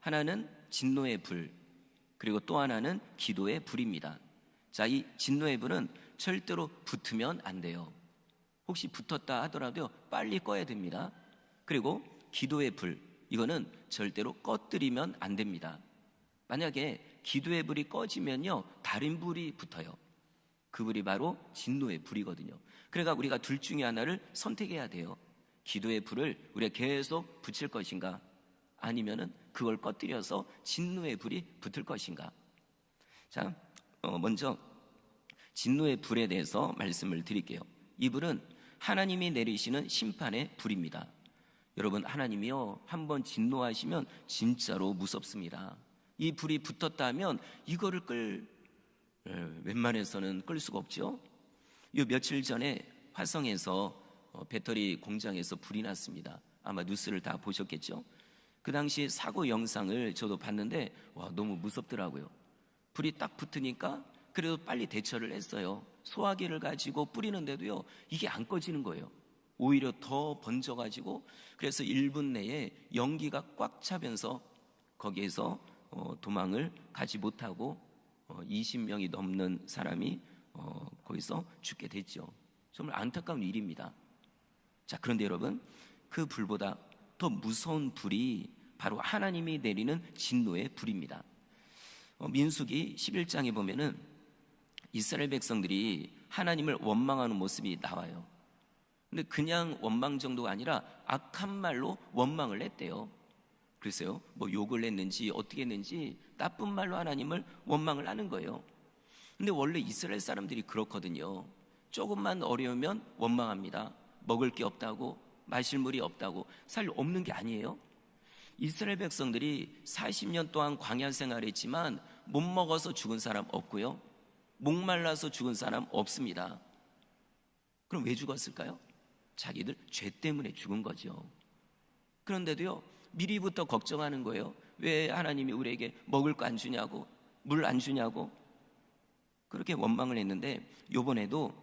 하나는 진노의 불, 그리고 또 하나는 기도의 불입니다. 자, 이 진노의 불은 절대로 붙으면 안 돼요. 혹시 붙었다 하더라도 빨리 꺼야 됩니다. 그리고 기도의 불, 이거는 절대로 꺼뜨리면 안 됩니다. 만약에 기도의 불이 꺼지면요, 다른 불이 붙어요. 그 불이 바로 진노의 불이거든요. 그러니까 우리가 둘 중에 하나를 선택해야 돼요. 기도의 불을 우리가 계속 붙일 것인가, 아니면은 그걸 꺼뜨려서 진노의 불이 붙을 것인가. 자, 먼저 진노의 불에 대해서 말씀을 드릴게요. 이 불은 하나님이 내리시는 심판의 불입니다. 여러분, 하나님이요, 한번 진노하시면 진짜로 무섭습니다. 이 불이 붙었다 하면 이거를 웬만해서는 끌 수가 없죠. 요 며칠 전에 화성에서 배터리 공장에서 불이 났습니다. 아마 뉴스를 다 보셨겠죠. 그 당시 사고 영상을 저도 봤는데 와, 너무 무섭더라고요. 불이 딱 붙으니까 그래도 빨리 대처를 했어요. 소화기를 가지고 뿌리는데도요, 이게 안 꺼지는 거예요. 오히려 더 번져가지고, 그래서 1분 내에 연기가 꽉 차면서 거기에서 도망을 가지 못하고 20명이 넘는 사람이 거기서 죽게 됐죠. 정말 안타까운 일입니다. 자, 그런데 여러분, 그 불보다 더 무서운 불이 바로 하나님이 내리는 진노의 불입니다. 민수기 11장에 보면은 이스라엘 백성들이 하나님을 원망하는 모습이 나와요. 근데 그냥 원망 정도가 아니라 악한 말로 원망을 했대요. 글쎄요, 뭐 욕을 했는지 어떻게 했는지 나쁜 말로 하나님을 원망을 하는 거예요. 근데 원래 이스라엘 사람들이 그렇거든요. 조금만 어려우면 원망합니다. 먹을 게 없다고, 마실 물이 없다고. 살 없는 게 아니에요. 이스라엘 백성들이 40년 동안 광야 생활했지만 못 먹어서 죽은 사람 없고요, 목말라서 죽은 사람 없습니다. 그럼 왜 죽었을까요? 자기들 죄 때문에 죽은 거죠. 그런데도요, 미리부터 걱정하는 거예요. 왜 하나님이 우리에게 먹을 거 안 주냐고, 물 안 주냐고. 그렇게 원망을 했는데 이번에도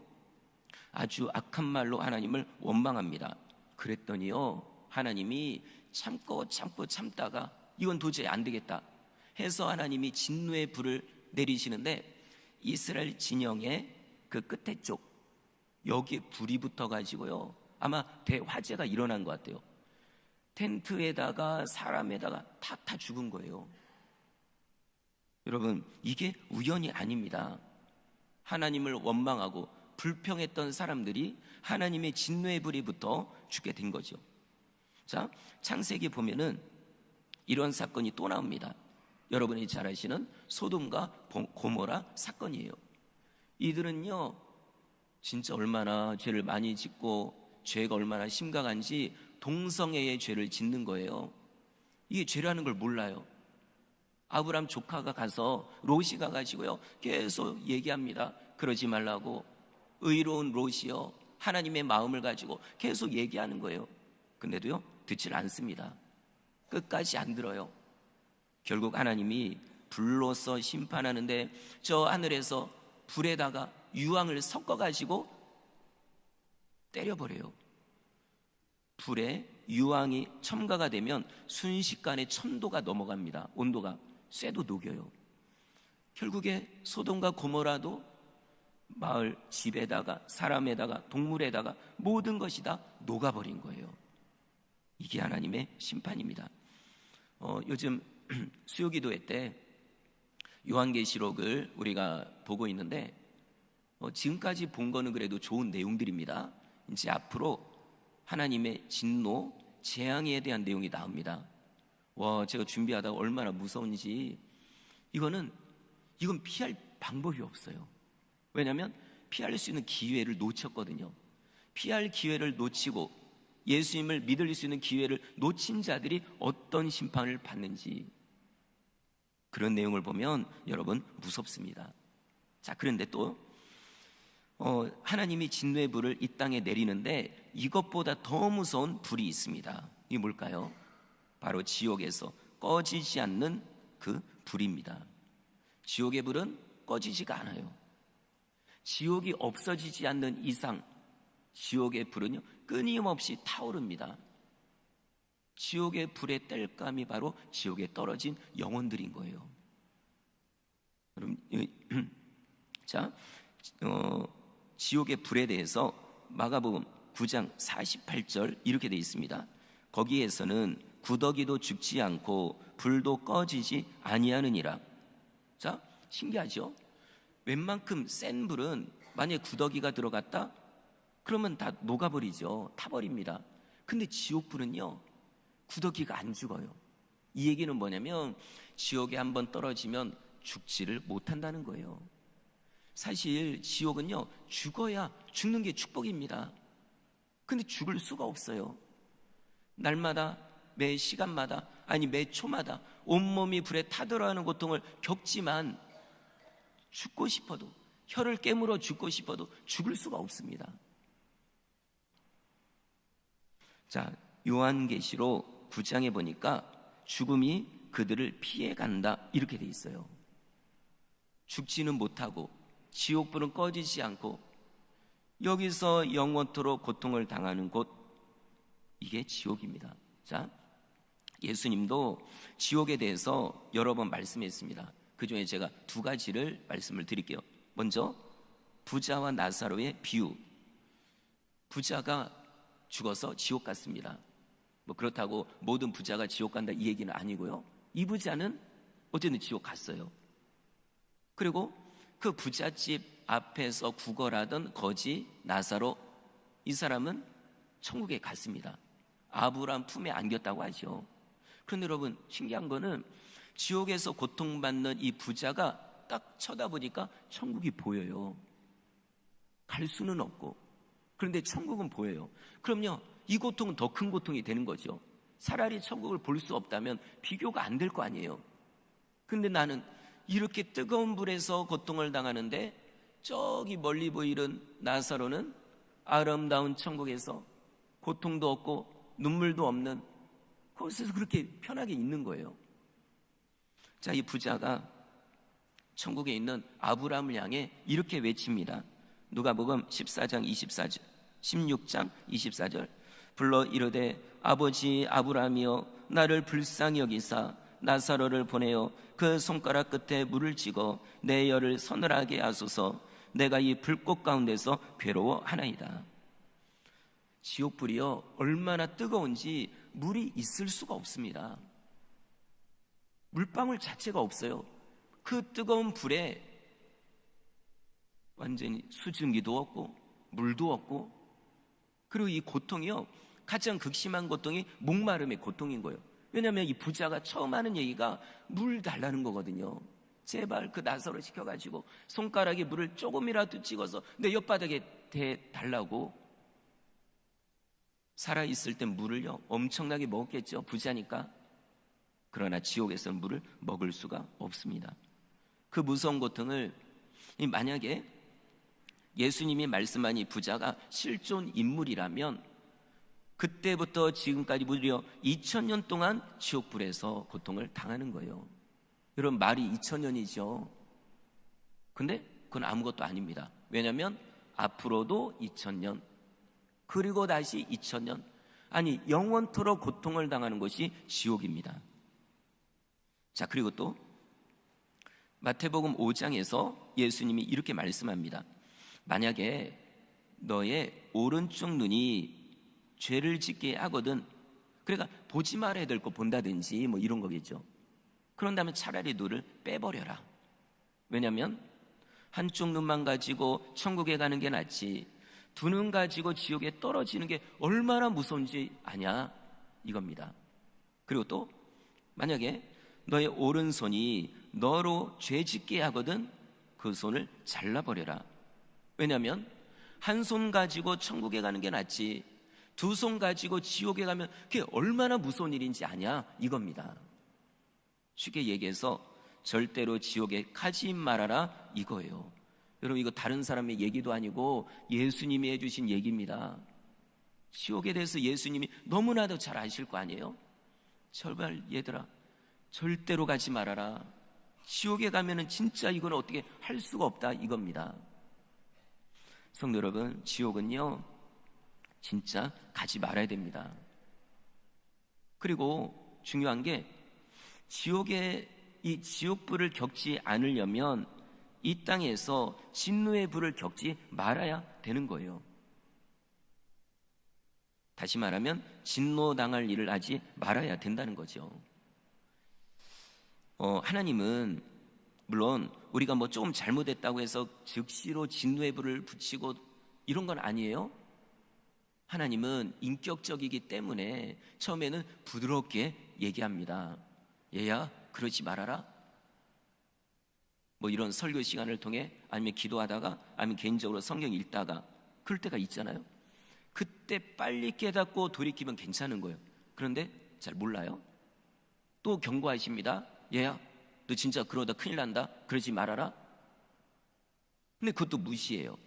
아주 악한 말로 하나님을 원망합니다. 그랬더니요, 하나님이 참다가 이건 도저히 안 되겠다 해서 하나님이 진노의 불을 내리시는데, 이스라엘 진영의 그 끝에 쪽, 여기에 불이 붙어가지고요, 아마 대화재가 일어난 것 같아요. 텐트에다가 사람에다가 다 죽은 거예요. 여러분, 이게 우연이 아닙니다. 하나님을 원망하고 불평했던 사람들이 하나님의 진노의 불이 붙어 죽게 된 거죠. 자, 창세기 보면은 이런 사건이 또 나옵니다. 여러분이 잘 아시는 소돔과 고모라 사건이에요. 이들은요, 진짜 얼마나 죄를 많이 짓고 죄가 얼마나 심각한지 동성애의 죄를 짓는 거예요. 이게 죄라는 걸 몰라요. 아브람 조카가 가서, 롯이 가가지고요, 계속 얘기합니다. 그러지 말라고. 의로운 롯이요, 하나님의 마음을 가지고 계속 얘기하는 거예요. 근데도요, 듣질 않습니다. 끝까지 안 들어요. 결국 하나님이 불로서 심판하는데 저 하늘에서 불에다가 유황을 섞어가지고 때려버려요. 불에 유황이 첨가가 되면 순식간에 1000도가 넘어갑니다. 온도가 쇠도 녹여요. 결국에 소돔과 고모라도 마을 집에다가 사람에다가 동물에다가 모든 것이 다 녹아버린 거예요. 이게 하나님의 심판입니다. 요즘 수요기도회 때 요한계시록을 우리가 보고 있는데 지금까지 본 거는 그래도 좋은 내용들입니다. 이제 앞으로 하나님의 진노, 재앙에 대한 내용이 나옵니다. 와, 제가 준비하다가 얼마나 무서운지. 이건 피할 방법이 없어요. 왜냐하면 피할 수 있는 기회를 놓쳤거든요. 피할 기회를 놓치고 예수님을 믿을 수 있는 기회를 놓친 자들이 어떤 심판을 받는지, 그런 내용을 보면 여러분 무섭습니다. 자, 그런데 또 하나님이 진노의 불을 이 땅에 내리는데 이것보다 더 무서운 불이 있습니다. 이게 뭘까요? 바로 지옥에서 꺼지지 않는 그 불입니다. 지옥의 불은 꺼지지가 않아요. 지옥이 없어지지 않는 이상 지옥의 불은요, 끊임없이 타오릅니다. 지옥의 불의 땔감이 바로 지옥에 떨어진 영혼들인 거예요. 그럼 자, 지옥의 불에 대해서 마가복음 9장 48절 이렇게 되어 있습니다. 거기에서는 구더기도 죽지 않고 불도 꺼지지 아니하느니라. 자, 신기하죠? 웬만큼 센 불은 만약에 구더기가 들어갔다? 그러면 다 녹아버리죠. 타버립니다. 근데 지옥불은요, 구더기가 안 죽어요. 이 얘기는 뭐냐면 지옥에 한번 떨어지면 죽지를 못한다는 거예요. 사실 지옥은요, 죽어야 죽는 게 축복입니다. 근데 죽을 수가 없어요. 날마다, 매 시간마다, 아니 매 초마다 온몸이 불에 타들어가는 고통을 겪지만 죽고 싶어도, 혀를 깨물어 죽고 싶어도 죽을 수가 없습니다. 자, 요한계시록 9장에 보니까 죽음이 그들을 피해간다 이렇게 돼 있어요. 죽지는 못하고 지옥불은 꺼지지 않고 여기서 영원토록 고통을 당하는 곳, 이게 지옥입니다. 자, 예수님도 지옥에 대해서 여러 번 말씀했습니다. 그 중에 제가 두 가지를 말씀을 드릴게요. 먼저 부자와 나사로의 비유. 부자가 죽어서 지옥 갔습니다. 뭐 그렇다고 모든 부자가 지옥 간다 이 얘기는 아니고요. 이 부자는 어쨌든 지옥 갔어요. 그리고 그 부잣집 앞에서 구걸하던 거지 나사로, 이 사람은 천국에 갔습니다. 아브라함 품에 안겼다고 하죠. 그런데 여러분, 신기한 거는 지옥에서 고통받는 이 부자가 딱 쳐다보니까 천국이 보여요. 갈 수는 없고, 그런데 천국은 보여요. 그럼요, 이 고통은 더 큰 고통이 되는 거죠. 차라리 천국을 볼 수 없다면 비교가 안 될 거 아니에요. 근데 나는 이렇게 뜨거운 불에서 고통을 당하는데 저기 멀리 보이는 나사로는 아름다운 천국에서 고통도 없고 눈물도 없는 거기서 그렇게 편하게 있는 거예요. 자, 이 부자가 천국에 있는 아브라함을 향해 이렇게 외칩니다. 누가복음 14장 24절, 16장 24절. 불러 이르되 아버지 아브라함이여, 나를 불쌍히 여기사 나사로를 보내어 그 손가락 끝에 물을 찍어 내 혀를 서늘하게 하소서. 내가 이 불꽃 가운데서 괴로워하나이다. 지옥불이요, 얼마나 뜨거운지 물이 있을 수가 없습니다. 물방울 자체가 없어요. 그 뜨거운 불에 완전히 수증기도 없고 물도 없고, 그리고 이 고통이요, 가장 극심한 고통이 목마름의 고통인 거예요. 왜냐하면 이 부자가 처음 하는 얘기가 물 달라는 거거든요. 제발 그 나사로 시켜가지고 손가락에 물을 조금이라도 찍어서 내 옆바닥에 대달라고. 살아있을 땐 물을요 엄청나게 먹었겠죠, 부자니까. 그러나 지옥에서는 물을 먹을 수가 없습니다. 그 무서운 고통을, 만약에 예수님이 말씀한 이 부자가 실존 인물이라면 그때부터 지금까지 무려 2000년 동안 지옥불에서 고통을 당하는 거예요. 여러분, 말이 2000년이죠. 근데 그건 아무것도 아닙니다. 왜냐하면 앞으로도 2000년, 그리고 다시 2000년, 아니 영원토록 고통을 당하는 것이 지옥입니다. 자, 그리고 또 마태복음 5장에서 예수님이 이렇게 말씀합니다. 만약에 너의 오른쪽 눈이 죄를 짓게 하거든, 그러니까 보지 말아야 될 거 본다든지 뭐 이런 거겠죠. 그런다면 차라리 눈을 빼버려라. 왜냐하면 한쪽 눈만 가지고 천국에 가는 게 낫지 두 눈 가지고 지옥에 떨어지는 게 얼마나 무서운지 아냐, 이겁니다. 그리고 또 만약에 너의 오른손이 너로 죄 짓게 하거든 그 손을 잘라버려라. 왜냐하면 한 손 가지고 천국에 가는 게 낫지 두 손 가지고 지옥에 가면 그게 얼마나 무서운 일인지 아냐, 이겁니다. 쉽게 얘기해서 절대로 지옥에 가지 말아라, 이거예요. 여러분, 이거 다른 사람의 얘기도 아니고 예수님이 해주신 얘기입니다. 지옥에 대해서 예수님이 너무나도 잘 아실 거 아니에요? 제발 얘들아, 절대로 가지 말아라. 지옥에 가면은 진짜 이건 어떻게 할 수가 없다, 이겁니다. 성도 여러분, 지옥은요 진짜 가지 말아야 됩니다. 그리고 중요한 게 이 지옥불을 겪지 않으려면 이 땅에서 진노의 불을 겪지 말아야 되는 거예요. 다시 말하면 진노당할 일을 하지 말아야 된다는 거죠. 하나님은 물론 우리가 뭐 조금 잘못했다고 해서 즉시로 진노의 불을 붙이고 이런 건 아니에요. 하나님은 인격적이기 때문에 처음에는 부드럽게 얘기합니다. 얘야, 그러지 말아라. 뭐 이런 설교 시간을 통해 아니면 기도하다가 아니면 개인적으로 성경 읽다가 그럴 때가 있잖아요. 그때 빨리 깨닫고 돌이키면 괜찮은 거예요. 그런데 잘 몰라요. 또 경고하십니다. 얘야, 너 진짜 그러다 큰일 난다. 그러지 말아라. 근데 그것도 무시해요.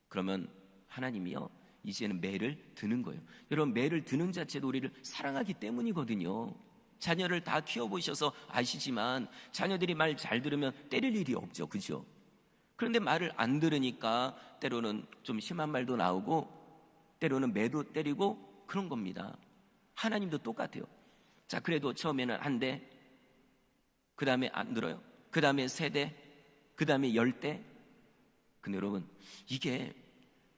그러면 하나님이요, 이제는 매를 드는 거예요. 여러분, 매를 드는 자체도 우리를 사랑하기 때문이거든요. 자녀를 다 키워보셔서 아시지만 자녀들이 말 잘 들으면 때릴 일이 없죠. 그죠? 그런데 말을 안 들으니까 때로는 좀 심한 말도 나오고 때로는 매도 때리고 그런 겁니다. 하나님도 똑같아요. 자, 그래도 처음에는 한 대, 그 다음에 안 들어요. 그 다음에 세 대, 그 다음에 10대. 근데 여러분, 이게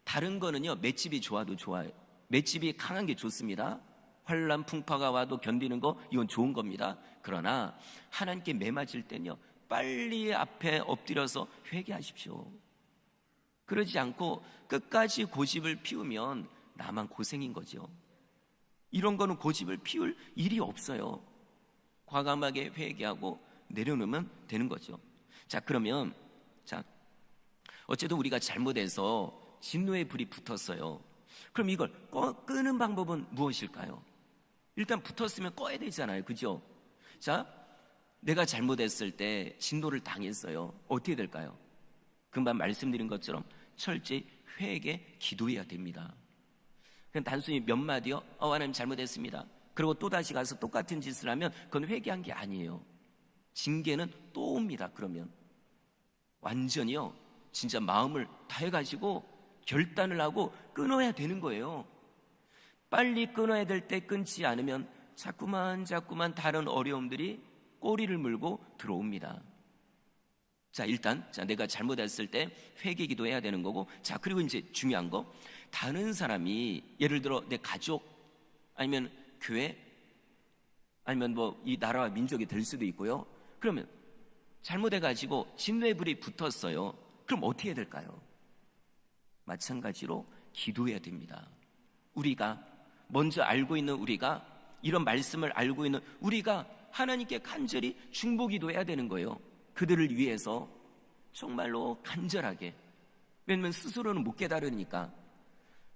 다른 거는요, 맷집이 좋아도 좋아요. 맷집이 강한 게 좋습니다. 환난 풍파가 와도 견디는 거, 이건 좋은 겁니다. 그러나 하나님께 매맞을 땐요, 빨리 앞에 엎드려서 회개하십시오. 그러지 않고 끝까지 고집을 피우면 나만 고생인 거죠. 이런 거는 고집을 피울 일이 없어요. 과감하게 회개하고 내려놓으면 되는 거죠. 자, 그러면 어쨌든 우리가 잘못해서 진노의 불이 붙었어요. 그럼 이걸 끄는 방법은 무엇일까요? 일단 붙었으면 꺼야 되잖아요. 그죠? 자, 내가 잘못했을 때 진노를 당했어요. 어떻게 될까요? 금방 말씀드린 것처럼 철저히 회개, 기도해야 됩니다. 그냥 단순히 몇 마디요, 하나님 잘못했습니다. 그리고 또다시 가서 똑같은 짓을 하면 그건 회개한 게 아니에요. 징계는 또 옵니다. 그러면 완전히요, 진짜 마음을 다해가지고 결단을 하고 끊어야 되는 거예요. 빨리 끊어야 될 때 끊지 않으면 자꾸만 다른 어려움들이 꼬리를 물고 들어옵니다. 자, 일단 내가 잘못했을 때 회개 기도해야 되는 거고, 자, 그리고 이제 중요한 거, 다른 사람이 예를 들어 내 가족 아니면 교회 아니면 뭐 이 나라와 민족이 될 수도 있고요. 그러면 잘못해가지고 진노의 불이 붙었어요. 그럼 어떻게 해야 될까요? 마찬가지로 기도해야 됩니다. 우리가 먼저 알고 있는, 우리가 이런 말씀을 알고 있는 우리가 하나님께 간절히 중보기도해야 되는 거예요. 그들을 위해서 정말로 간절하게, 왜냐면 스스로는 못 깨달으니까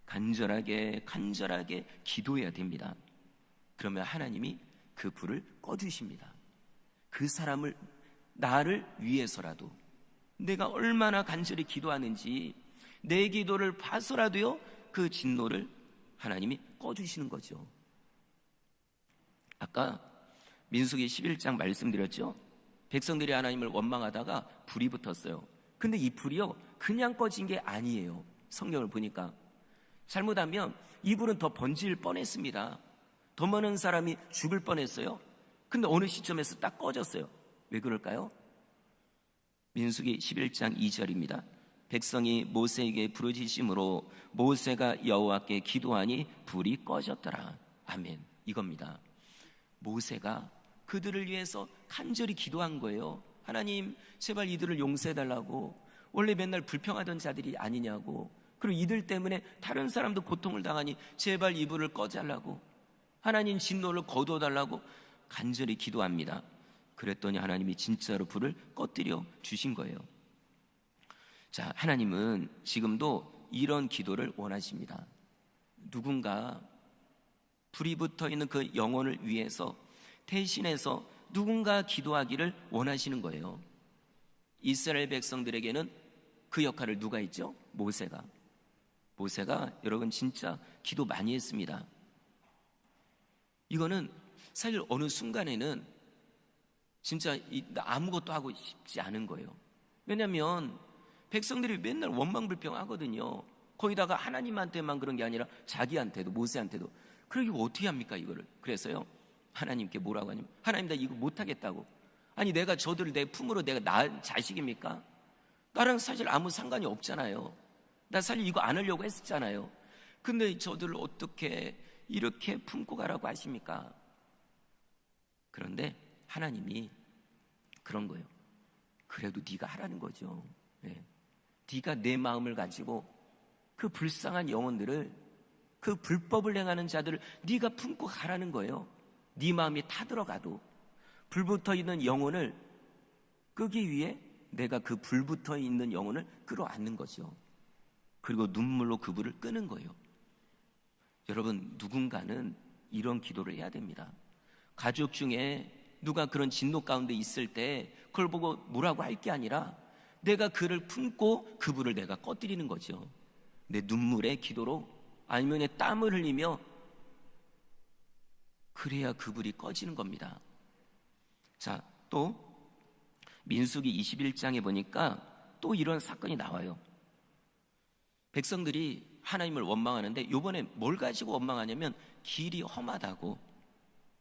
간절하게 기도해야 됩니다. 그러면 하나님이 그 불을 꺼주십니다. 그 사람을, 나를 위해서라도 내가 얼마나 간절히 기도하는지 내 기도를 봐서라도요, 그 진노를 하나님이 꺼주시는 거죠. 아까 민수기 11장 말씀드렸죠. 백성들이 하나님을 원망하다가 불이 붙었어요. 근데 이 불이요, 그냥 꺼진 게 아니에요. 성경을 보니까 잘못하면 이 불은 더 번질 뻔했습니다. 더 많은 사람이 죽을 뻔했어요. 근데 어느 시점에서 딱 꺼졌어요. 왜 그럴까요? 민수기 11장 2절입니다. 백성이 모세에게 부르짖음으로 모세가 여호와께 기도하니 불이 꺼졌더라. 아멘. 이겁니다. 모세가 그들을 위해서 간절히 기도한 거예요. 하나님, 제발 이들을 용서해달라고. 원래 맨날 불평하던 자들이 아니냐고. 그리고 이들 때문에 다른 사람도 고통을 당하니 제발 이 불을 꺼달라고. 하나님 진노를 거두어달라고 간절히 기도합니다. 그랬더니 하나님이 진짜로 불을 꺼뜨려 주신 거예요. 자, 하나님은 지금도 이런 기도를 원하십니다. 누군가 불이 붙어 있는 그 영혼을 위해서 대신해서 누군가 기도하기를 원하시는 거예요. 이스라엘 백성들에게는 그 역할을 누가 했죠? 모세가 여러분 진짜 기도 많이 했습니다. 이거는 사실 어느 순간에는 진짜 아무것도 하고 싶지 않은 거예요. 왜냐하면 백성들이 맨날 원망불평하거든요. 거기다가 하나님한테만 그런 게 아니라 자기한테도, 모세한테도. 그러게 어떻게 합니까 이거를? 그래서요 하나님께 뭐라고 하냐면, 하나님 나 이거 못하겠다고. 아니 내가 저들을 내 품으로 내가 낳은 자식입니까? 나랑 사실 아무 상관이 없잖아요. 나 사실 이거 안 하려고 했었잖아요. 근데 저들을 어떻게 이렇게 품고 가라고 하십니까? 그런데 하나님이 그런 거예요. 그래도 네가 하라는 거죠. 네. 네가 내 마음을 가지고 그 불쌍한 영혼들을, 그 불법을 행하는 자들을 네가 품고 가라는 거예요. 네 마음이 타들어가도 불붙어 있는 영혼을 끄기 위해 내가 그 불붙어 있는 영혼을 끌어안는 거죠. 그리고 눈물로 그 불을 끄는 거예요. 여러분, 누군가는 이런 기도를 해야 됩니다. 가족 중에 누가 그런 진노 가운데 있을 때 그걸 보고 뭐라고 할 게 아니라 내가 그를 품고 그 불을 내가 꺼뜨리는 거죠. 내 눈물의 기도로, 아니면 내 땀을 흘리며, 그래야 그 불이 꺼지는 겁니다. 자, 또 민수기 21장에 보니까 또 이런 사건이 나와요. 백성들이 하나님을 원망하는데 이번에 뭘 가지고 원망하냐면 길이 험하다고.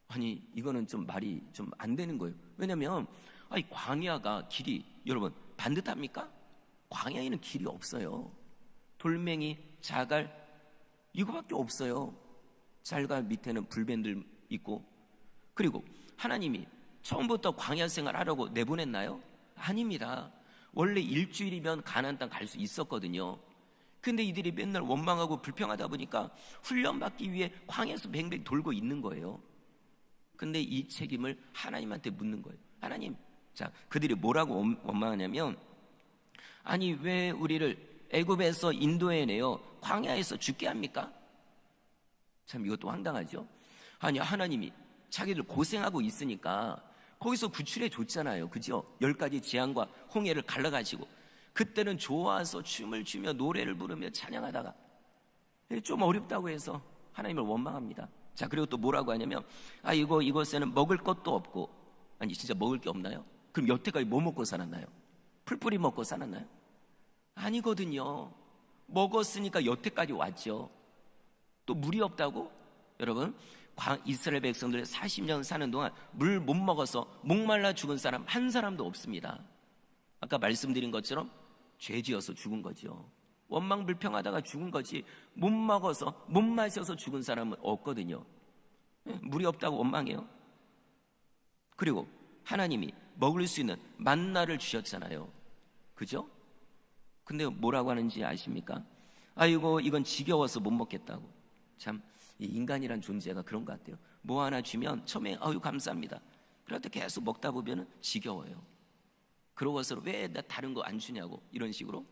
아니 이거는 좀 말이 좀 안 되는 거예요. 왜냐하면 아니 광야가 길이, 여러분 반듯합니까? 광야에는 길이 없어요. 돌멩이, 자갈 이거밖에 없어요. 자갈 밑에는 불뱀들 있고. 그리고 하나님이 처음부터 광야 생활 하라고 내보냈나요? 아닙니다. 원래 일주일이면 가나안 땅 갈 수 있었거든요. 근데 이들이 맨날 원망하고 불평하다 보니까 훈련받기 위해 광야에서 뱅뱅 돌고 있는 거예요. 근데 이 책임을 하나님한테 묻는 거예요. 하나님, 자, 그들이 뭐라고 원망하냐면, 아니 왜 우리를 애굽에서 인도해내어 광야에서 죽게 합니까? 참 이것도 황당하죠. 아니 하나님이 자기들 고생하고 있으니까 거기서 구출해 줬잖아요. 그죠? 10가지 재앙과 홍해를 갈라가지고 그때는 좋아서 춤을 추며 노래를 부르며 찬양하다가 좀 어렵다고 해서 하나님을 원망합니다. 자, 그리고 또 뭐라고 하냐면, 이곳에는 먹을 것도 없고. 아니 진짜 먹을 게 없나요? 그럼 여태까지 뭐 먹고 살았나요? 풀뿌리 먹고 살았나요? 아니거든요. 먹었으니까 여태까지 왔죠. 또 물이 없다고? 여러분, 이스라엘 백성들 40년 사는 동안 물 못 먹어서 목말라 죽은 사람 한 사람도 없습니다. 아까 말씀드린 것처럼 죄지어서 죽은 거죠. 원망불평하다가 죽은 거지, 못 먹어서 못 마셔서 죽은 사람은 없거든요. 물이 없다고 원망해요. 그리고 하나님이 먹을 수 있는 만나를 주셨잖아요. 그죠? 근데 뭐라고 하는지 아십니까? 아이고 이건 지겨워서 못 먹겠다고. 참 이 인간이란 존재가 그런 것 같아요. 뭐 하나 주면 처음에 아유 감사합니다. 그럴 때 계속 먹다 보면 지겨워요. 그러고서 왜 나 다른 거 안 주냐고 이런 식으로.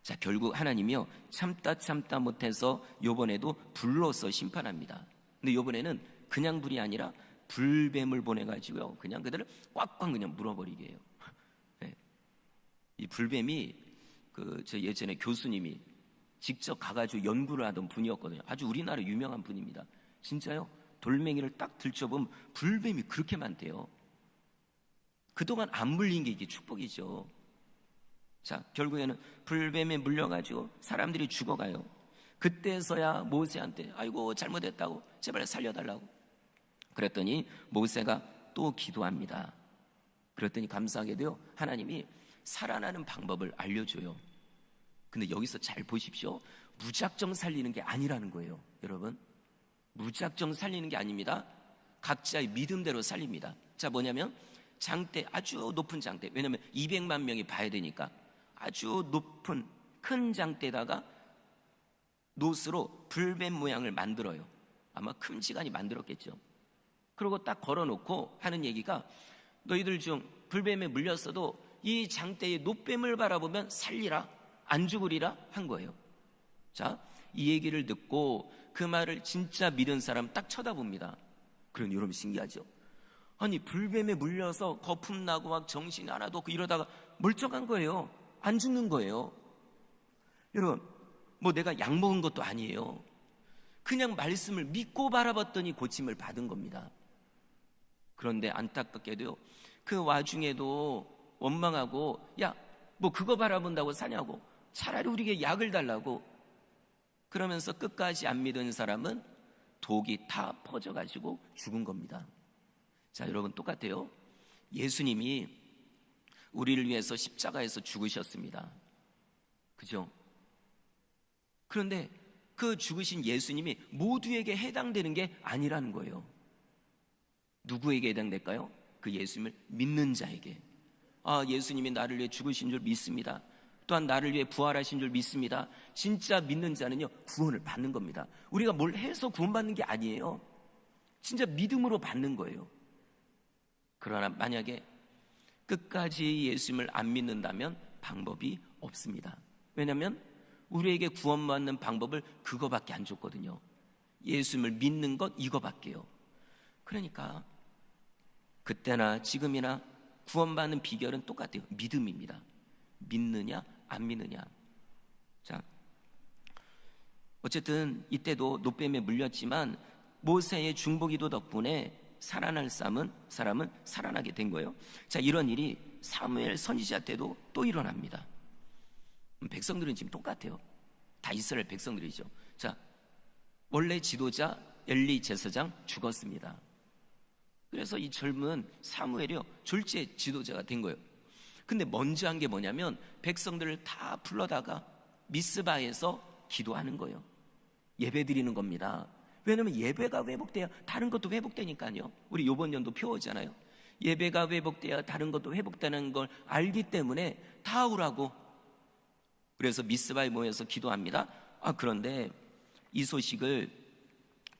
자, 결국 하나님이요 참다 못해서 요번에도 불로서 심판합니다. 근데 요번에는 그냥 불이 아니라 불뱀을 보내가지고요 그냥 그들을 꽉꽉 그냥 물어버리게 해요. 네. 이 불뱀이 저 예전에 교수님이 직접 가가지고 연구를 하던 분이었거든요. 아주 우리나라 유명한 분입니다. 진짜요? 돌멩이를 딱 들춰보면 불뱀이 그렇게 많대요. 그동안 안 물린 게 이게 축복이죠. 자, 결국에는 불뱀에 물려가지고 사람들이 죽어가요. 그때서야 모세한테 아이고 잘못했다고 제발 살려달라고 그랬더니 모세가 또 기도합니다. 그랬더니 감사하게도요 하나님이 살아나는 방법을 알려줘요. 근데 여기서 잘 보십시오. 무작정 살리는 게 아니라는 거예요. 여러분, 무작정 살리는 게 아닙니다. 각자의 믿음대로 살립니다. 자, 뭐냐면 장대, 아주 높은 장대, 왜냐면 200만 명이 봐야 되니까 아주 높은 큰 장대에다가 노스로 불뱀 모양을 만들어요. 아마 큼지간히 만들었겠죠. 그리고 딱 걸어놓고 하는 얘기가, 너희들 중 불뱀에 물렸어도 이 장대의 노뱀을 바라보면 살리라, 안 죽으리라 한 거예요. 자, 이 얘기를 듣고 그 말을 진짜 믿은 사람 딱 쳐다봅니다. 그럼 여러분 신기하죠? 아니 불뱀에 물려서 거품 나고 막 정신이 하나도 없고 이러다가 멀쩡한 거예요. 안 죽는 거예요. 여러분, 뭐 내가 약 먹은 것도 아니에요. 그냥 말씀을 믿고 바라봤더니 고침을 받은 겁니다. 그런데 안타깝게도요 그 와중에도 원망하고, 야 뭐 그거 바라본다고 사냐고, 차라리 우리에게 약을 달라고 그러면서 끝까지 안 믿은 사람은 독이 다 퍼져가지고 죽은 겁니다. 자, 여러분, 똑같아요. 예수님이 우리를 위해서 십자가에서 죽으셨습니다. 그죠? 그런데 그 죽으신 예수님이 모두에게 해당되는 게 아니라는 거예요. 누구에게 해당될까요? 그 예수님을 믿는 자에게. 예수님이 나를 위해 죽으신 줄 믿습니다. 또한 나를 위해 부활하신 줄 믿습니다. 진짜 믿는 자는요, 구원을 받는 겁니다. 우리가 뭘 해서 구원받는 게 아니에요. 진짜 믿음으로 받는 거예요. 그러나 만약에 끝까지 예수님을 안 믿는다면 방법이 없습니다. 왜냐하면 우리에게 구원받는 방법을 그거밖에 안 줬거든요. 예수님을 믿는 것 이거밖에요. 그러니까 그때나 지금이나 구원받는 비결은 똑같아요. 믿음입니다. 믿느냐 안 믿느냐. 자, 어쨌든 이때도 노뱀에 물렸지만 모세의 중보기도 덕분에 살아날 사람은 살아나게 된 거예요. 자, 이런 일이 사무엘 선지자 때도 또 일어납니다. 백성들은 지금 똑같아요. 다 이스라엘 백성들이죠. 자, 원래 지도자 엘리 제사장 죽었습니다. 그래서 이 젊은 사무엘이요, 졸지에 지도자가 된 거예요. 근데 먼저 한 게 뭐냐면 백성들을 다 불러다가 미스바에서 기도하는 거예요. 예배 드리는 겁니다. 왜냐하면 예배가 회복돼야 다른 것도 회복되니까요. 우리 이번 연도 표어잖아요. 예배가 회복돼야 다른 것도 회복되는 걸 알기 때문에 다 오라고. 그래서 미스바에 모여서 기도합니다. 그런데 이 소식을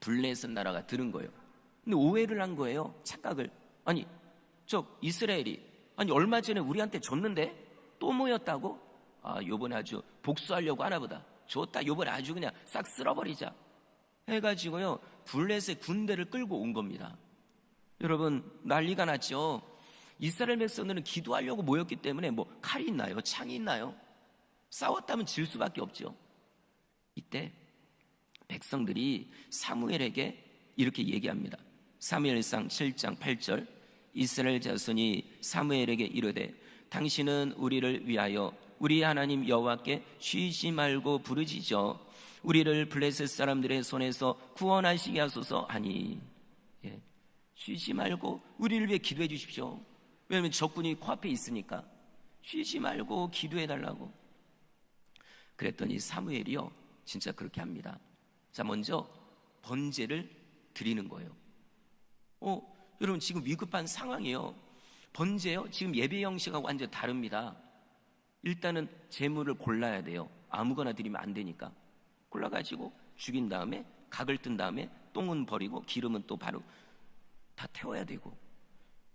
블레셋 나라가 들은 거예요. 근데 오해를 한 거예요. 착각을. 아니, 저 이스라엘이 얼마 전에 우리한테 졌는데 또 모였다고? 요번에 아주 복수하려고 하나 보다. 좋다, 요번에 아주 그냥 싹 쓸어버리자 해가지고요, 블레셋 군대를 끌고 온 겁니다. 여러분, 난리가 났죠. 이스라엘 백성들은 기도하려고 모였기 때문에 뭐 칼이 있나요? 창이 있나요? 싸웠다면 질 수밖에 없죠. 이때 백성들이 사무엘에게 이렇게 얘기합니다. 사무엘상 7장 8절, 이스라엘 자손이 사무엘에게 이르되 당신은 우리를 위하여 우리 하나님 여호와께 쉬지 말고 부르짖어 우리를 블레셋 사람들의 손에서 구원하시게 하소서 하니. 쉬지 말고 우리를 위해 기도해 주십시오. 왜냐하면 적군이 코앞에 있으니까. 쉬지 말고 기도해 달라고. 그랬더니 사무엘이요, 진짜 그렇게 합니다. 자, 먼저 번제를 드리는 거예요. 여러분, 지금 위급한 상황이에요. 번제요, 지금 예배 형식하고 완전 다릅니다. 일단은 제물을 골라야 돼요. 아무거나 드리면 안 되니까. 골라가지고 죽인 다음에 각을 뜬 다음에 똥은 버리고 기름은 또 바로 다 태워야 되고.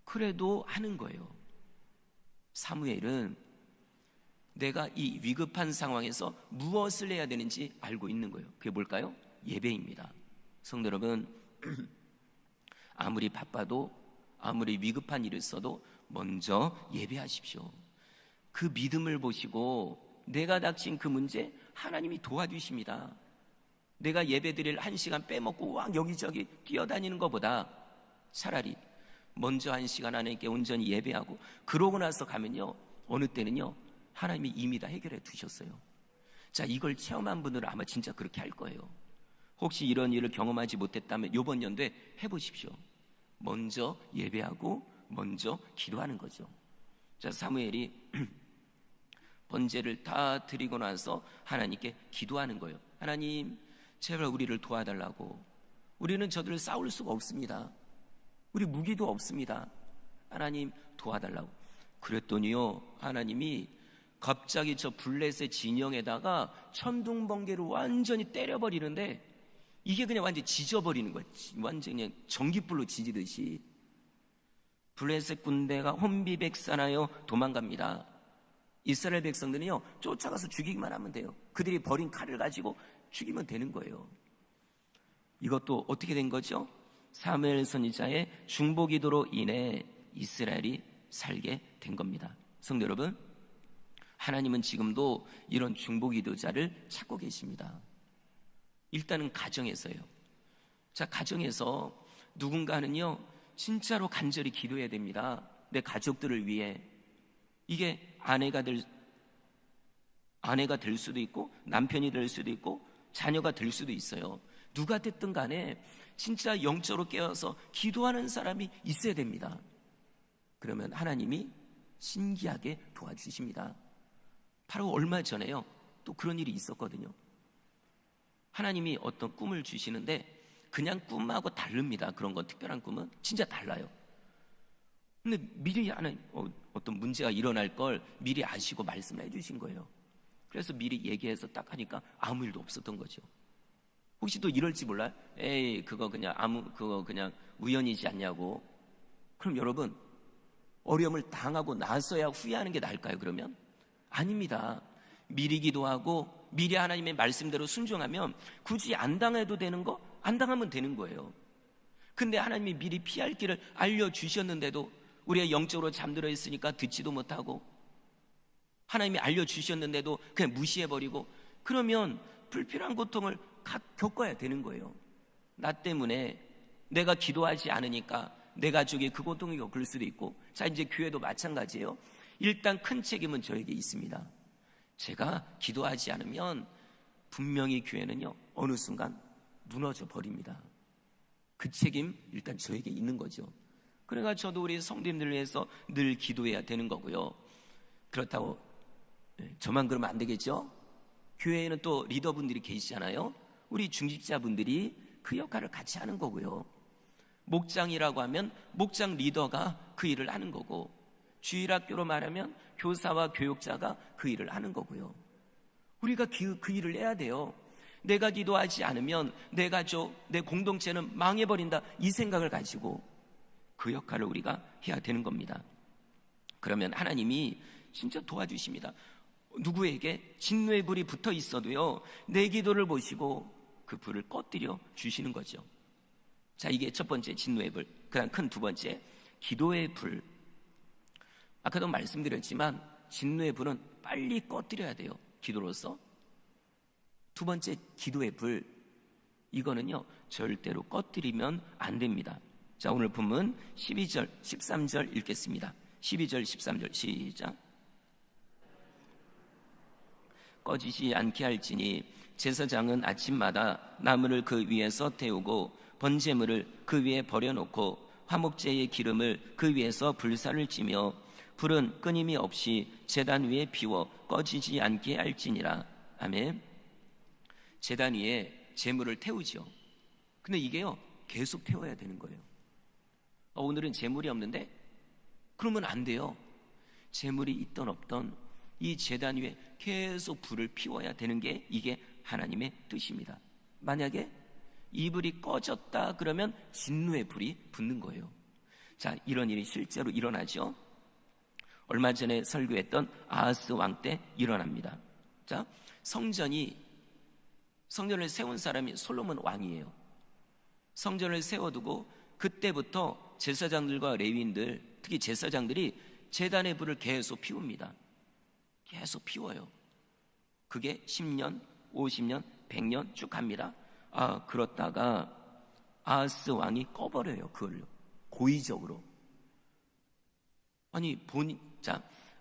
그래도 하는 거예요. 사무엘은 내가 이 위급한 상황에서 무엇을 해야 되는지 알고 있는 거예요. 그게 뭘까요? 예배입니다. 성도 여러분, 아무리 바빠도 아무리 위급한 일이 있어도 먼저 예배하십시오. 그 믿음을 보시고 내가 닥친 그 문제 하나님이 도와주십니다. 내가 예배드릴 1시간 빼먹고 막 여기저기 뛰어다니는 것보다 차라리 먼저 1시간 하나님께 온전히 예배하고 그러고 나서 가면요, 어느 때는요 하나님이 이미 다 해결해 두셨어요. 자, 이걸 체험한 분들은 아마 진짜 그렇게 할 거예요. 혹시 이런 일을 경험하지 못했다면 이번 연도에 해보십시오. 먼저 예배하고 먼저 기도하는 거죠. 자, 사무엘이 번제를 다 드리고 나서 하나님께 기도하는 거예요. 하나님, 제발 우리를 도와달라고. 우리는 저들을 싸울 수가 없습니다. 우리 무기도 없습니다. 하나님 도와달라고. 그랬더니요, 하나님이 갑자기 저 블레셋 진영에다가 천둥번개로 완전히 때려버리는데 이게 그냥 완전히 지져버리는 거예요. 완전히 그냥 전기불로 지지듯이. 블레셋 군대가 혼비백산하여 도망갑니다. 이스라엘 백성들은요, 쫓아가서 죽이기만 하면 돼요. 그들이 버린 칼을 가지고 죽이면 되는 거예요. 이것도 어떻게 된 거죠? 사무엘 선지자의 중보기도로 인해 이스라엘이 살게 된 겁니다. 성도 여러분, 하나님은 지금도 이런 중보기도자를 찾고 계십니다. 일단은 가정에서요. 자, 가정에서 누군가는요, 진짜로 간절히 기도해야 됩니다. 내 가족들을 위해. 이게 아내가 될 수도 있고 남편이 될 수도 있고 자녀가 될 수도 있어요. 누가 됐든 간에 진짜 영적으로 깨어서 기도하는 사람이 있어야 됩니다. 그러면 하나님이 신기하게 도와주십니다. 바로 얼마 전에요, 또 그런 일이 있었거든요. 하나님이 어떤 꿈을 주시는데 그냥 꿈하고 다릅니다. 그런 건, 특별한 꿈은 진짜 달라요. 근데 미리 하는 어떤 문제가 일어날 걸 미리 아시고 말씀해 주신 거예요. 그래서 미리 얘기해서 딱 하니까 아무 일도 없었던 거죠. 혹시 또 이럴지 몰라요? 에이, 그거 그냥 우연이지 않냐고. 그럼 여러분, 어려움을 당하고 나서야 후회하는 게 나을까요, 그러면? 아닙니다. 미리 기도하고 미리 하나님의 말씀대로 순종하면 굳이 안 당해도 되는 거, 안 당하면 되는 거예요. 근데 하나님이 미리 피할 길을 알려주셨는데도 우리가 영적으로 잠들어 있으니까 듣지도 못하고, 하나님이 알려주셨는데도 그냥 무시해버리고, 그러면 불필요한 고통을 겪어야 되는 거예요. 나 때문에 내가 기도하지 않으니까 내 가족이 그 고통을 겪을 수도 있고, 자, 이제 교회도 마찬가지예요. 일단 큰 책임은 저에게 있습니다. 제가 기도하지 않으면 분명히 교회는요, 어느 순간 무너져 버립니다. 그 책임 일단 저에게 있는 거죠. 그러니까 저도 우리 성도님들을 위해서 늘 기도해야 되는 거고요. 그렇다고 저만 그러면 안 되겠죠? 교회에는 또 리더분들이 계시잖아요. 우리 중직자분들이 그 역할을 같이 하는 거고요. 목장이라고 하면 목장 리더가 그 일을 하는 거고, 주일학교로 말하면 교사와 교육자가 그 일을 하는 거고요. 우리가 그 일을 해야 돼요. 내가 기도하지 않으면 내 가족, 내 공동체는 망해버린다, 이 생각을 가지고 그 역할을 우리가 해야 되는 겁니다. 그러면 하나님이 진짜 도와주십니다. 누구에게 진노의 불이 붙어 있어도요, 내 기도를 보시고 그 불을 꺼뜨려 주시는 거죠. 자, 이게 첫 번째 진노의 불. 그다음 큰 두 번째 기도의 불. 아까도 말씀드렸지만 진노의 불은 빨리 꺼뜨려야 돼요, 기도로서. 두 번째 기도의 불, 이거는요 절대로 꺼뜨리면 안 됩니다. 자, 오늘 본문 12절 13절 읽겠습니다. 12절 13절 시작. 꺼지지 않게 할지니 제사장은 아침마다 나무를 그 위에서 태우고 번제물을 그 위에 버려놓고 화목제의 기름을 그 위에서 불사를 찌며 불은 끊임이 없이 제단 위에 피워 꺼지지 않게 할지니라. 아멘. 제단 위에 제물을 태우죠. 근데 이게요 계속 태워야 되는 거예요. 오늘은 제물이 없는데, 그러면 안 돼요. 제물이 있던 없던 이 제단 위에 계속 불을 피워야 되는 게 이게 하나님의 뜻입니다. 만약에 이 불이 꺼졌다 그러면 진노의 불이 붙는 거예요. 자, 이런 일이 실제로 일어나죠. 얼마 전에 설교했던 아하스 왕 때 일어납니다. 자, 성전을 세운 사람이 솔로몬 왕이에요. 성전을 세워두고 그때부터 제사장들과 레위인들, 특히 제사장들이 제단의 불을 계속 피웁니다. 계속 피워요. 그게 10년, 50년, 100년 쭉 갑니다. 그렇다가 아하스 왕이 꺼버려요, 그걸로. 고의적으로.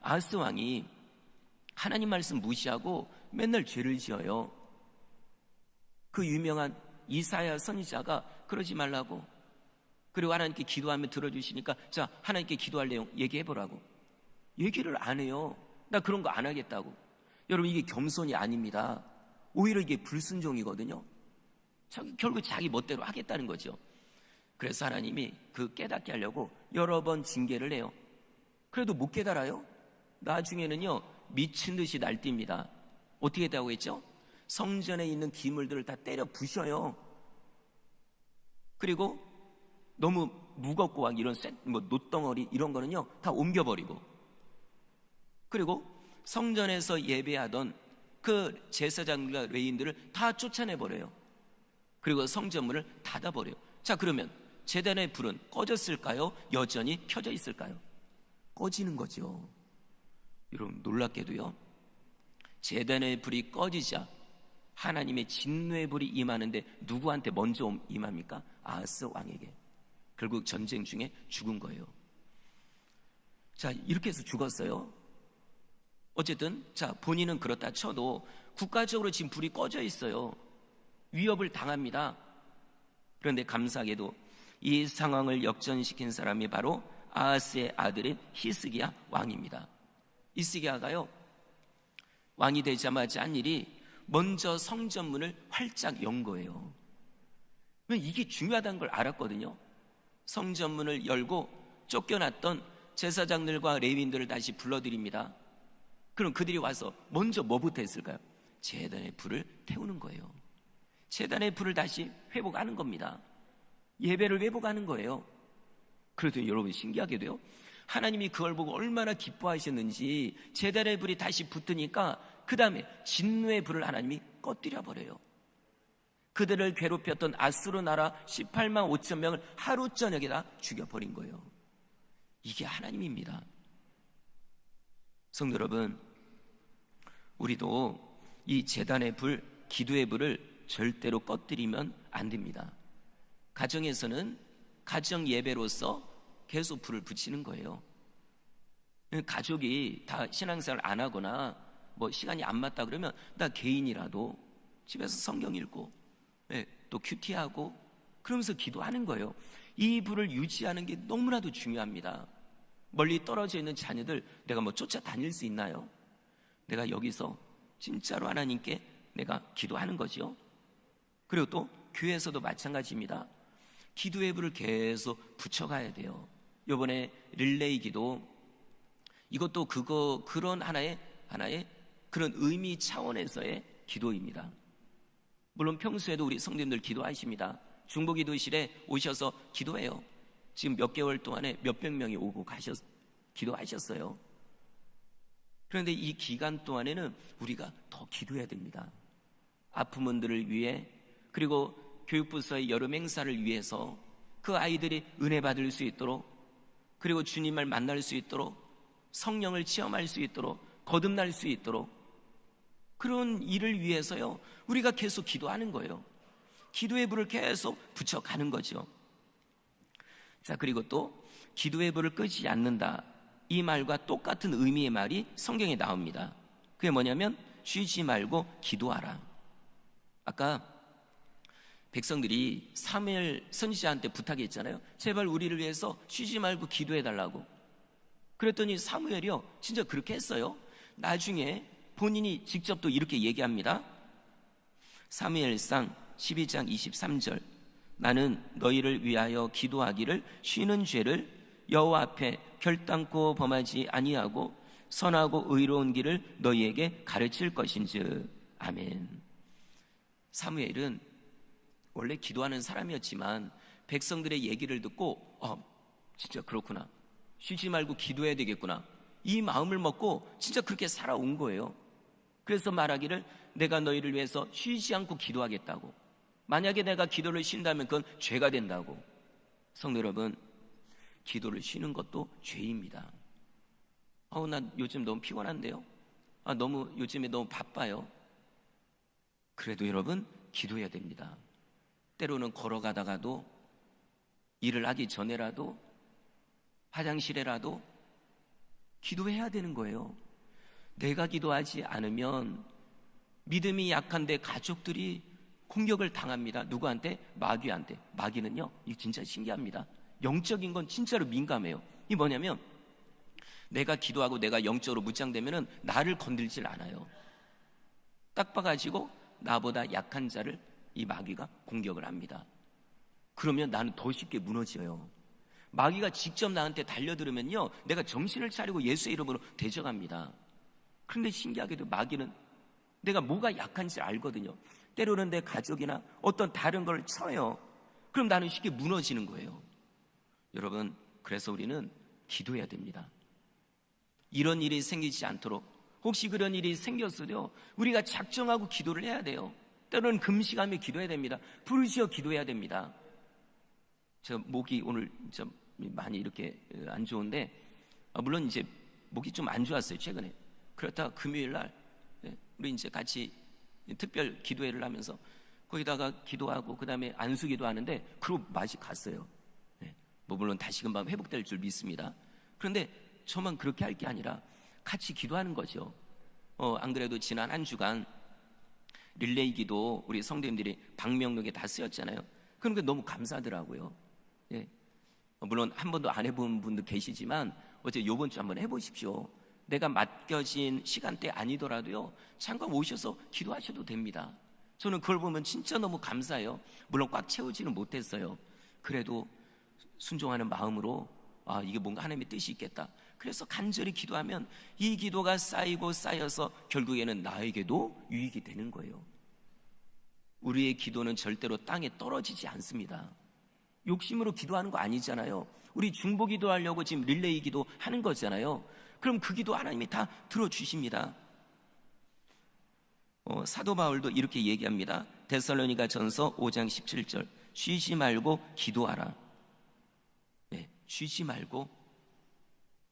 아하스 왕이 하나님 말씀 무시하고 맨날 죄를 지어요. 그 유명한 이사야 선지자가 그러지 말라고, 그리고 하나님께 기도하면 들어주시니까 자, 하나님께 기도할 내용 얘기해보라고. 얘기를 안 해요. 나 그런 거 안 하겠다고. 여러분, 이게 겸손이 아닙니다. 오히려 이게 불순종이거든요. 결국 자기 멋대로 하겠다는 거죠. 그래서 하나님이 그 깨닫게 하려고 여러 번 징계를 해요. 그래도 못 깨달아요. 나중에는요 미친 듯이 날뜁니다. 어떻게 했다고 했죠? 성전에 있는 기물들을 다 때려 부셔요. 그리고 너무 무겁고 막 이런 놋덩어리 이런 거는요 다 옮겨버리고, 그리고 성전에서 예배하던 그 제사장과 레위인들을 다 쫓아내버려요. 그리고 성전문을 닫아버려요. 자, 그러면 제단의 불은 꺼졌을까요? 여전히 켜져 있을까요? 꺼지는 거죠. 여러분, 놀랍게도요 제단의 불이 꺼지자 하나님의 진노의 불이 임하는데 누구한테 먼저 임합니까? 아하스 왕에게. 결국 전쟁 중에 죽은 거예요. 자, 이렇게 해서 죽었어요. 어쨌든 자, 본인은 그렇다 쳐도 국가적으로 지금 불이 꺼져 있어요. 위협을 당합니다. 그런데 감사하게도 이 상황을 역전시킨 사람이 바로 아하스의 아들인 히스기야 왕입니다. 히스기야가요, 왕이 되자마자 한 일이 먼저 성전문을 활짝 연 거예요. 이게 중요하다는 걸 알았거든요. 성전문을 열고 쫓겨났던 제사장들과 레위인들을 다시 불러들입니다. 그럼 그들이 와서 먼저 뭐부터 했을까요? 제단의 불을 태우는 거예요. 제단의 불을 다시 회복하는 겁니다. 예배를 회복하는 거예요. 그래도 여러분 신기하게도요, 하나님이 그걸 보고 얼마나 기뻐하셨는지 제단의 불이 다시 붙으니까 그 다음에 진노의 불을 하나님이 꺼뜨려 버려요. 그들을 괴롭혔던 아수르 나라 18만 5천 명을 하루 저녁에 다 죽여버린 거예요. 이게 하나님입니다. 성도 여러분, 우리도 이 제단의 불, 기도의 불을 절대로 꺼뜨리면 안 됩니다. 가정에서는 가정 예배로서 계속 불을 붙이는 거예요. 가족이 다 신앙생활 안 하거나 뭐 시간이 안 맞다 그러면 나 개인이라도 집에서 성경 읽고 또 큐티하고 그러면서 기도하는 거예요. 이 불을 유지하는 게 너무나도 중요합니다. 멀리 떨어져 있는 자녀들 내가 뭐 쫓아다닐 수 있나요? 내가 여기서 진짜로 하나님께 내가 기도하는 거죠. 그리고 또 교회에서도 마찬가지입니다. 기도의 불을 계속 붙여가야 돼요. 이번에 릴레이 기도, 이것도 그런 하나의 그런 의미 차원에서의 기도입니다. 물론 평소에도 우리 성도님들 기도하십니다. 중보기도실에 오셔서 기도해요. 지금 몇 개월 동안에 몇백 명이 오고 기도하셨어요. 그런데 이 기간 동안에는 우리가 더 기도해야 됩니다. 아픈 분들을 위해, 그리고 교육부서의 여름 행사를 위해서 그 아이들이 은혜 받을 수 있도록, 그리고 주님을 만날 수 있도록, 성령을 체험할 수 있도록, 거듭날 수 있도록, 그런 일을 위해서요 우리가 계속 기도하는 거예요. 기도의 불을 계속 붙여가는 거죠. 자, 그리고 또 기도의 불을 끄지 않는다, 이 말과 똑같은 의미의 말이 성경에 나옵니다. 그게 뭐냐면 쉬지 말고 기도하라. 아까 백성들이 사무엘 선지자한테 부탁했잖아요. 제발 우리를 위해서 쉬지 말고 기도해달라고. 그랬더니 사무엘이요 진짜 그렇게 했어요. 나중에 본인이 직접 또 이렇게 얘기합니다. 사무엘상 12장 23절, 나는 너희를 위하여 기도하기를 쉬는 죄를 여호와 앞에 결단코 범하지 아니하고 선하고 의로운 길을 너희에게 가르칠 것인즉. 아멘. 사무엘은 원래 기도하는 사람이었지만 백성들의 얘기를 듣고 진짜 그렇구나, 쉬지 말고 기도해야 되겠구나, 이 마음을 먹고 진짜 그렇게 살아온 거예요. 그래서 말하기를 내가 너희를 위해서 쉬지 않고 기도하겠다고. 만약에 내가 기도를 쉰다면 그건 죄가 된다고. 성도 여러분, 기도를 쉬는 것도 죄입니다. 나 요즘 너무 피곤한데요, 너무 요즘에 너무 바빠요. 그래도 여러분 기도해야 됩니다. 때로는 걸어가다가도, 일을 하기 전에라도, 화장실에라도 기도해야 되는 거예요. 내가 기도하지 않으면 믿음이 약한데 가족들이 공격을 당합니다. 누구한테? 마귀한테. 마귀는요, 이거 진짜 신기합니다. 영적인 건 진짜로 민감해요. 이게 뭐냐면 내가 기도하고 내가 영적으로 무장되면은 나를 건들질 않아요. 딱 봐가지고 나보다 약한 자를 이 마귀가 공격을 합니다. 그러면 나는 더 쉽게 무너져요. 마귀가 직접 나한테 달려들으면요 내가 정신을 차리고 예수의 이름으로 대적합니다. 그런데 신기하게도 마귀는 내가 뭐가 약한지 알거든요. 때로는 내 가족이나 어떤 다른 걸 쳐요. 그럼 나는 쉽게 무너지는 거예요. 여러분, 그래서 우리는 기도해야 됩니다. 이런 일이 생기지 않도록, 혹시 그런 일이 생겼어도 우리가 작정하고 기도를 해야 돼요. 때로는 금식하며 기도해야 됩니다. 부르짖어 기도해야 됩니다. 제가 목이 오늘 좀 많이 이렇게 안 좋은데, 물론 이제 목이 좀 안 좋았어요 최근에. 그렇다가 금요일 날 우리 이제 같이 특별 기도회를 하면서 거기다가 기도하고 그 다음에 안수기도 하는데, 그러고 맛이 갔어요. 뭐 물론 다시 금방 회복될 줄 믿습니다. 그런데 저만 그렇게 할 게 아니라 같이 기도하는 거죠. 안 그래도 지난 한 주간 릴레이 기도 우리 성도님들이 방명록에 다 쓰였잖아요. 그런 게 너무 감사하더라고요. 예. 물론 한 번도 안 해본 분도 계시지만 어제 요번 주 한번 해보십시오. 내가 맡겨진 시간대 아니더라도요, 잠깐 오셔서 기도하셔도 됩니다. 저는 그걸 보면 진짜 너무 감사해요. 물론 꽉 채우지는 못했어요. 그래도 순종하는 마음으로 이게 뭔가 하나님의 뜻이 있겠다. 그래서 간절히 기도하면 이 기도가 쌓이고 쌓여서 결국에는 나에게도 유익이 되는 거예요. 우리의 기도는 절대로 땅에 떨어지지 않습니다. 욕심으로 기도하는 거 아니잖아요. 우리 중보 기도하려고 지금 릴레이 기도 하는 거잖아요. 그럼 그 기도 하나님이 다 들어주십니다. 사도 바울도 이렇게 얘기합니다. 데살로니가 전서 5장 17절, 쉬지 말고 기도하라. 네, 쉬지 말고,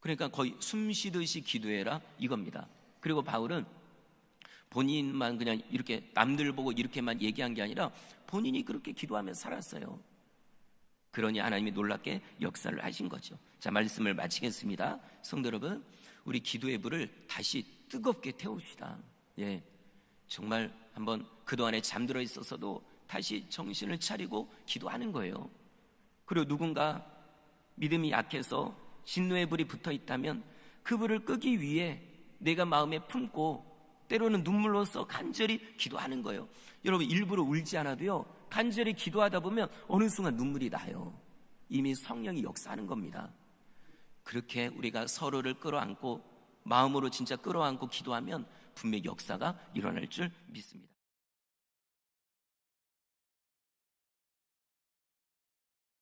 그러니까 거의 숨 쉬듯이 기도해라 이겁니다. 그리고 바울은 본인만 그냥 이렇게 남들 보고 이렇게만 얘기한 게 아니라 본인이 그렇게 기도하며 살았어요. 그러니 하나님이 놀랍게 역사를 하신 거죠. 자, 말씀을 마치겠습니다. 성도 여러분, 우리 기도의 불을 다시 뜨겁게 태웁시다. 예, 정말 한번 그동안에 잠들어 있었어도 다시 정신을 차리고 기도하는 거예요. 그리고 누군가 믿음이 약해서 진노의 불이 붙어 있다면 그 불을 끄기 위해 내가 마음에 품고 때로는 눈물로써 간절히 기도하는 거예요. 여러분, 일부러 울지 않아도요, 간절히 기도하다 보면 어느 순간 눈물이 나요. 이미 성령이 역사하는 겁니다. 그렇게 우리가 서로를 끌어안고 마음으로 진짜 끌어안고 기도하면 분명히 역사가 일어날 줄 믿습니다.